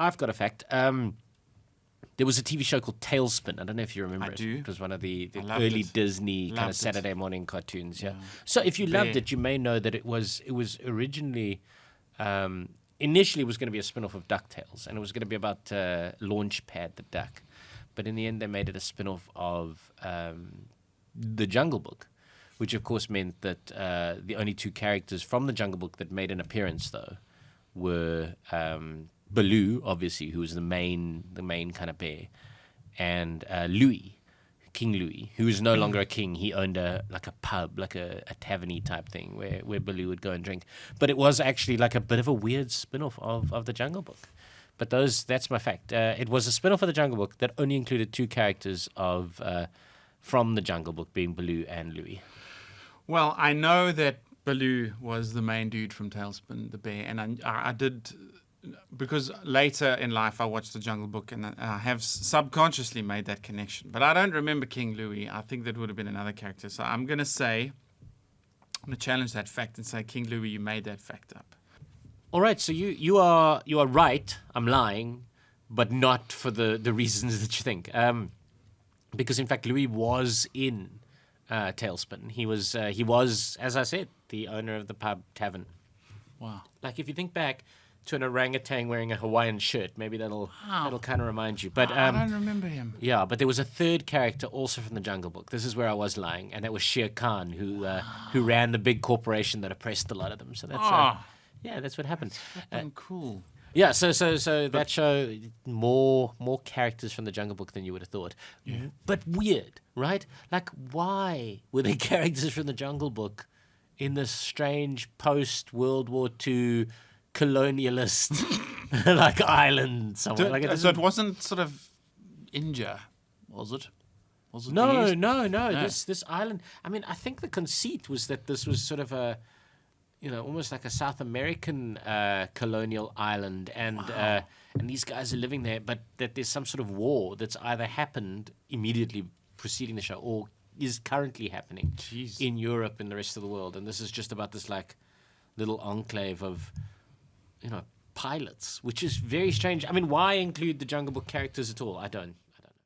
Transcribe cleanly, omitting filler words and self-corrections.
I've got a fact. There was a TV show called Tailspin. I don't know if you remember I it. do. It was one of the I loved early it. Disney kind of Loved it. Saturday morning cartoons. Yeah. So if you loved it, you may know that it was originally, initially it was going to be a spin-off of DuckTales, and it was going to be about Launchpad the duck. But in the end, they made it a spin-off of The Jungle Book, which of course meant that the only two characters from The Jungle Book that made an appearance, though, were Baloo, obviously, who was the main kind of bear, and Louis, King Louis, who is no longer a king. He owned a pub, like a tavern-y type thing where Baloo would go and drink. But it was actually like a bit of a weird spin-off of The Jungle Book. But that's my fact. It was a spin-off of The Jungle Book that only included two characters from The Jungle Book, being Baloo and Louis. Well, I know that Baloo was the main dude from Tailspin, the bear, and I did, because later in life I watched The Jungle Book, and I have subconsciously made that connection. But I don't remember King Louis. I think that would have been another character. So I'm going to challenge that fact and say, King Louis, you made that fact up. All right, so you are right. I'm lying, but not for the reasons that you think. Because in fact, Louis was in Tailspin. He was, as I said, the owner of the pub tavern. Wow. Like if you think back to an orangutan wearing a Hawaiian shirt, maybe that'll kind of remind you. But I don't remember him. Yeah, but there was a third character also from The Jungle Book. This is where I was lying, and that was Shere Khan, who ran the big corporation that oppressed a lot of them. So that's that's what happened. Cool. Yeah, so that show, more characters from The Jungle Book than you would have thought. Yeah. But weird, right? Like, why were there characters from The Jungle Book in this strange post-World War II colonialist like island somewhere? So it wasn't sort of India, was it? Was it No. the East? This island. I mean, I think the conceit was that this was sort of a, almost like a South American colonial island, and these guys are living there, but that there's some sort of war that's either happened immediately preceding the show or is currently happening in Europe and the rest of the world, and this is just about this like little enclave of, pilots, which is very strange. I mean, why include the Jungle Book characters at all? I don't.